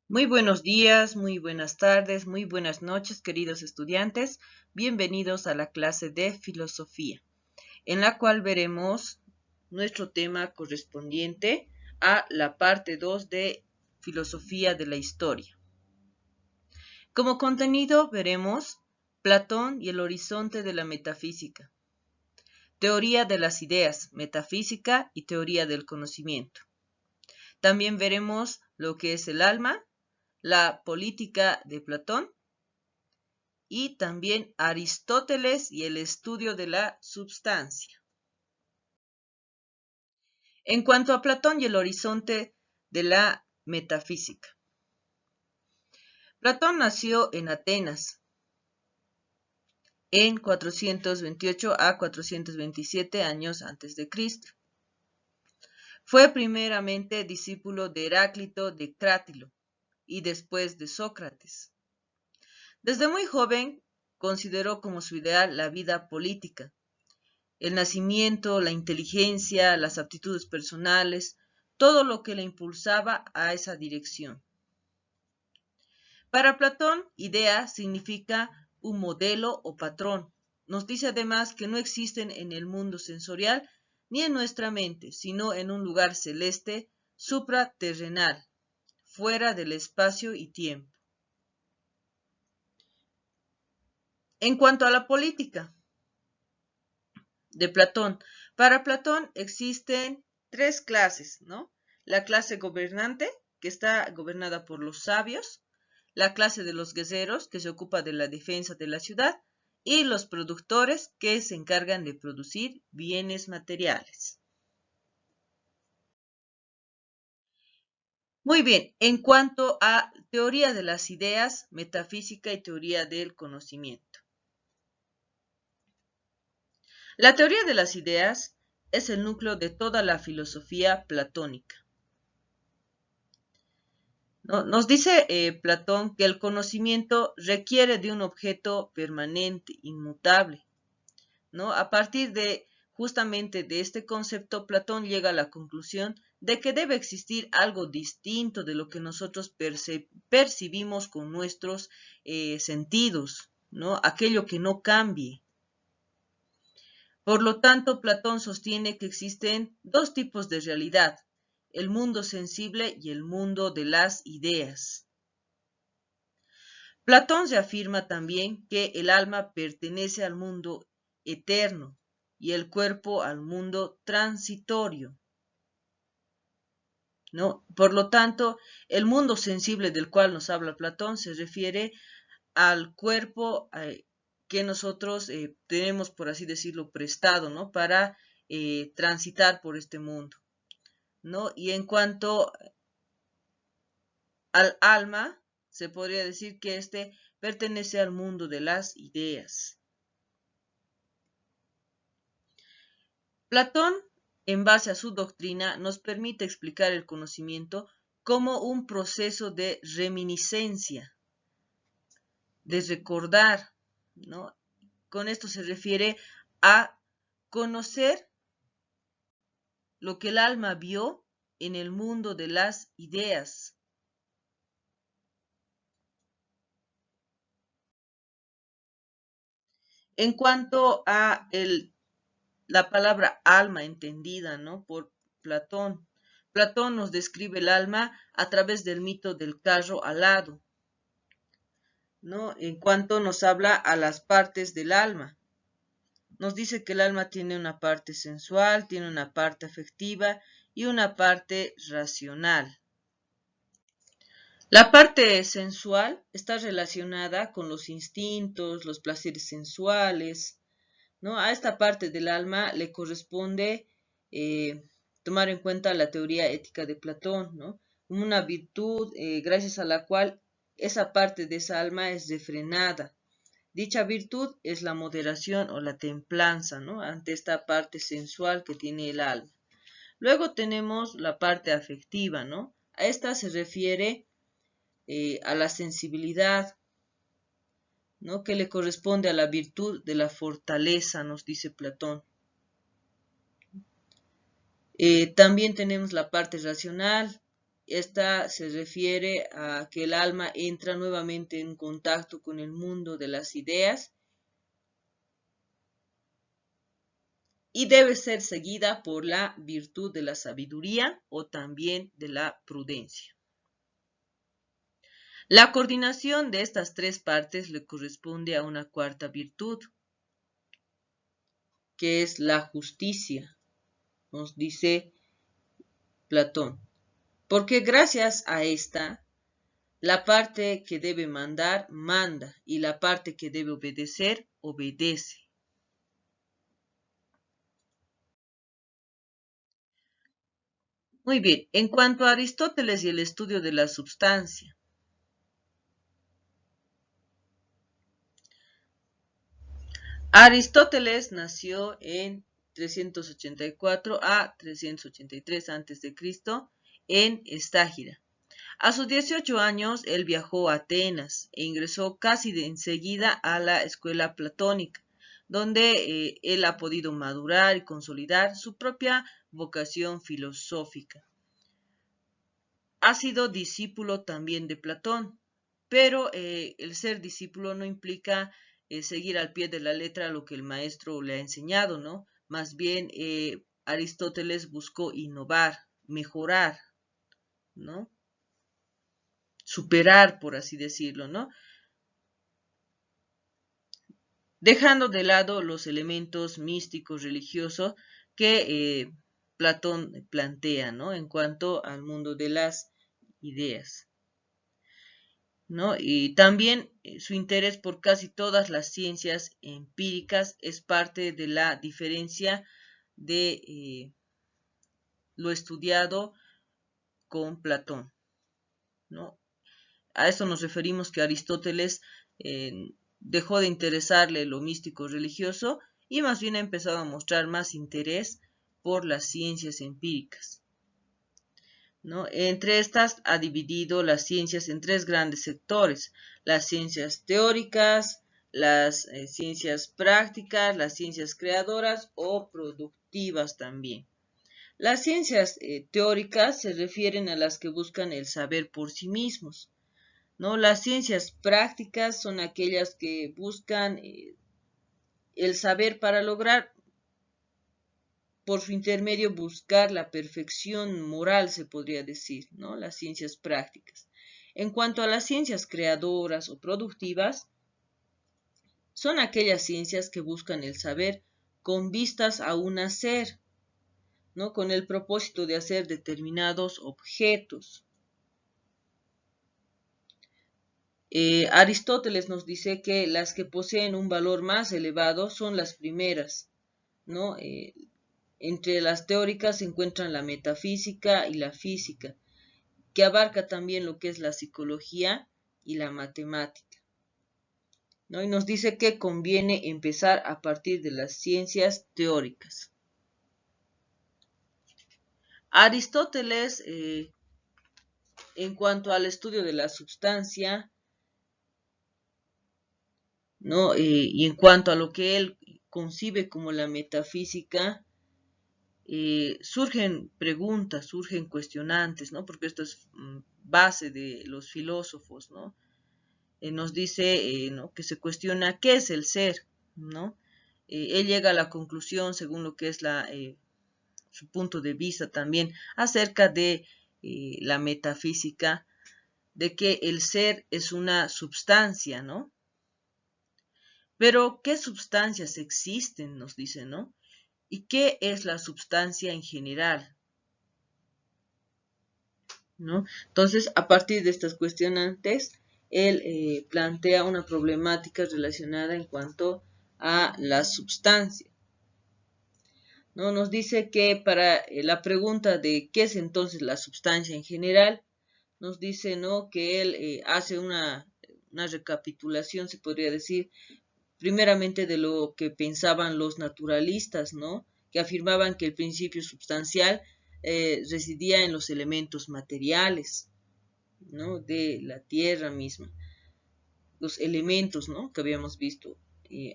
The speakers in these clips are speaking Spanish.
Muy buenos días, muy buenas tardes, muy buenas noches, queridos estudiantes. Bienvenidos a la clase de filosofía, en la cual veremos nuestro tema correspondiente a la parte 2 de filosofía de la historia. Como contenido veremos Platón y el horizonte de la metafísica, teoría de las ideas, metafísica y teoría del conocimiento. También veremos lo que es el alma, la política de Platón y también Aristóteles y el estudio de la substancia. En cuanto a Platón y el horizonte de la metafísica. Platón nació en Atenas en 428 a 427 años antes de Cristo. Fue primeramente discípulo de Heráclito de Crátilo y después de Sócrates. Desde muy joven consideró como su ideal la vida política, el nacimiento, la inteligencia, las aptitudes personales, todo lo que le impulsaba a esa dirección. Para Platón, idea significa un modelo o patrón. Nos dice además que no existen en el mundo sensorial ni en nuestra mente, sino en un lugar celeste, supraterrenal, fuera del espacio y tiempo. En cuanto a la política de Platón, para Platón existen tres clases, ¿no? La clase gobernante, que está gobernada por los sabios, la clase de los guerreros, que se ocupa de la defensa de la ciudad, y los productores, que se encargan de producir bienes materiales. Muy bien, en cuanto a teoría de las ideas, metafísica y teoría del conocimiento. La teoría de las ideas es el núcleo de toda la filosofía platónica. Nos dice Platón que el conocimiento requiere de un objeto permanente, inmutable, ¿no? A partir de justamente de este concepto, Platón llega a la conclusión de que debe existir algo distinto de lo que nosotros percibimos con nuestros sentidos, ¿no? Aquello que no cambie. Por lo tanto, Platón sostiene que existen dos tipos de realidad, el mundo sensible y el mundo de las ideas. Platón se afirma también que el alma pertenece al mundo eterno y el cuerpo al mundo transitorio, ¿no? Por lo tanto, el mundo sensible del cual nos habla Platón se refiere al cuerpo que nosotros tenemos, por así decirlo, prestado, ¿no? Para transitar por este mundo, ¿no? Y en cuanto al alma, se podría decir que este pertenece al mundo de las ideas. Platón, en base a su doctrina, nos permite explicar el conocimiento como un proceso de reminiscencia, de recordar, ¿no? Con esto se refiere a conocer lo que el alma vio en el mundo de las ideas. En cuanto a la palabra alma entendida, ¿no? Por Platón. Platón nos describe el alma a través del mito del carro alado, ¿no? En cuanto nos habla a las partes del alma. Nos dice que el alma tiene una parte sensual, tiene una parte afectiva y una parte racional. La parte sensual está relacionada con los instintos, los placeres sensuales, ¿no? A esta parte del alma le corresponde tomar en cuenta la teoría ética de Platón, ¿no? Una virtud gracias a la cual esa parte de esa alma es refrenada. Dicha virtud es la moderación o la templanza, ¿no? Ante esta parte sensual que tiene el alma. Luego tenemos la parte afectiva, ¿no? A esta se refiere a la sensibilidad, ¿no? Que le corresponde a la virtud de la fortaleza, nos dice Platón. También tenemos la parte racional, Esta se refiere a que el alma entra nuevamente en contacto con el mundo de las ideas y debe ser seguida por la virtud de la sabiduría o también de la prudencia. La coordinación de estas tres partes le corresponde a una cuarta virtud, que es la justicia, nos dice Platón, porque gracias a esta, la parte que debe mandar, manda, y la parte que debe obedecer, obedece. Muy bien, en cuanto a Aristóteles y el estudio de la substancia, Aristóteles nació en 384 a 383 a.C. en Estágira. A sus 18 años, él viajó a Atenas e ingresó casi de enseguida a la escuela platónica, donde él ha podido madurar y consolidar su propia vocación filosófica. Ha sido discípulo también de Platón, pero el ser discípulo no implica seguir al pie de la letra lo que el maestro le ha enseñado, ¿no? Más bien, Aristóteles buscó innovar, mejorar, ¿no? Superar, por así decirlo, ¿no? Dejando de lado los elementos místicos religiosos que Platón plantea, ¿no? En cuanto al mundo de las ideas, ¿no? Y también su interés por casi todas las ciencias empíricas es parte de la diferencia de lo estudiado con Platón, ¿no? A eso nos referimos que Aristóteles dejó de interesarle lo místico religioso y más bien ha empezado a mostrar más interés por las ciencias empíricas, ¿no? Entre estas ha dividido las ciencias en tres grandes sectores: las ciencias teóricas, las ciencias prácticas, las ciencias creadoras o productivas también. Las ciencias teóricas se refieren a las que buscan el saber por sí mismos, ¿no? Las ciencias prácticas son aquellas que buscan el saber para lograr, por su intermedio, buscar la perfección moral, se podría decir, ¿no? Las ciencias prácticas. En cuanto a las ciencias creadoras o productivas, son aquellas ciencias que buscan el saber con vistas a un hacer, ¿no? Con el propósito de hacer determinados objetos. Aristóteles nos dice que las que poseen un valor más elevado son las primeras, ¿no? Entre las teóricas se encuentran la metafísica y la física, que abarca también lo que es la psicología y la matemática, ¿no? Y nos dice que conviene empezar a partir de las ciencias teóricas. Aristóteles, en cuanto al estudio de la substancia, ¿no? Y en cuanto a lo que él concibe como la metafísica, surgen preguntas, surgen cuestionantes, ¿no? Porque esto es base de los filósofos, ¿no? Nos dice, ¿no? Que se cuestiona qué es el ser, ¿no? Él llega a la conclusión, según lo que es su punto de vista también, acerca de la metafísica, de que el ser es una substancia, ¿no? Pero, ¿qué sustancias existen? Nos dice, ¿no? ¿Y qué es la substancia en general? ¿No? Entonces, a partir de estas cuestionantes, él plantea una problemática relacionada en cuanto a la substancia, ¿no? Nos dice que para la pregunta de qué es entonces la substancia en general, nos dice, ¿no? Que él hace una recapitulación, se podría decir, primeramente de lo que pensaban los naturalistas, ¿no? Que afirmaban que el principio substancial residía en los elementos materiales, ¿no? De la tierra misma, los elementos, ¿no? Que habíamos visto,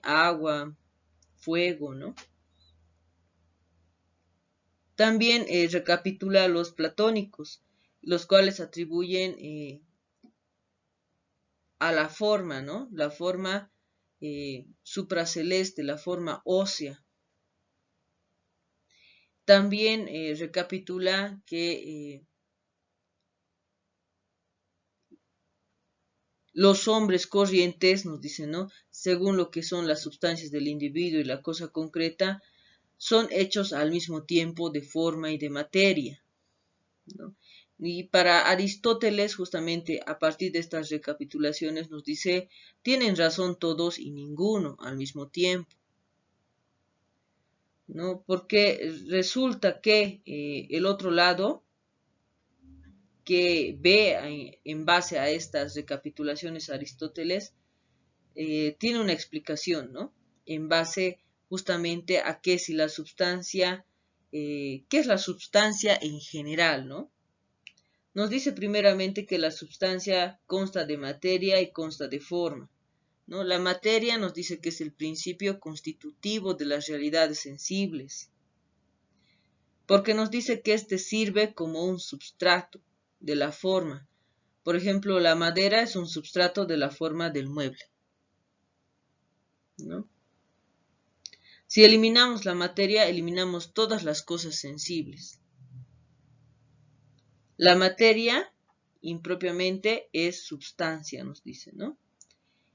agua, fuego, ¿no? También recapitula a los platónicos, los cuales atribuyen a la forma, ¿no? La forma supraceleste, la forma ósea. También recapitula que los hombres corrientes, nos dicen, ¿no? Según lo que son las sustancias del individuo y la cosa concreta, son hechos al mismo tiempo de forma y de materia, ¿no? Y para Aristóteles, justamente a partir de estas recapitulaciones, nos dice, tienen razón todos y ninguno al mismo tiempo, ¿no? Porque resulta que el otro lado, que ve en base a estas recapitulaciones Aristóteles, tiene una explicación, ¿no? En base justamente a que si la sustancia, ¿qué es la sustancia en general, ¿no? Nos dice primeramente que la sustancia consta de materia y consta de forma, ¿no? La materia nos dice que es el principio constitutivo de las realidades sensibles, porque nos dice que éste sirve como un substrato de la forma. Por ejemplo, la madera es un substrato de la forma del mueble, ¿no? Si eliminamos la materia, eliminamos todas las cosas sensibles. La materia, impropiamente, es substancia, nos dice, ¿no?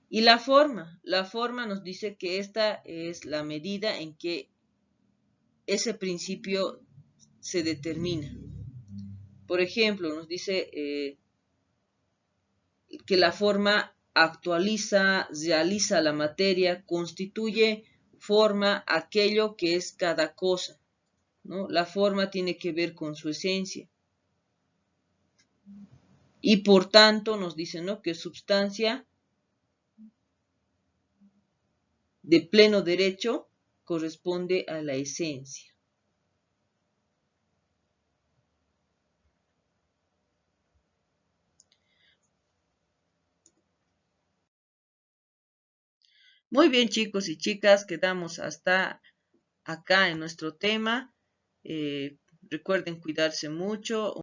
Y la forma nos dice que esta es la medida en que ese principio se determina. Por ejemplo, nos dice que la forma actualiza, realiza la materia, constituye forma aquello que es cada cosa, ¿no? La forma tiene que ver con su esencia. Y por tanto nos dice, ¿no?, que substancia de pleno derecho corresponde a la esencia. Muy bien, chicos y chicas, quedamos hasta acá en nuestro tema. Recuerden cuidarse mucho.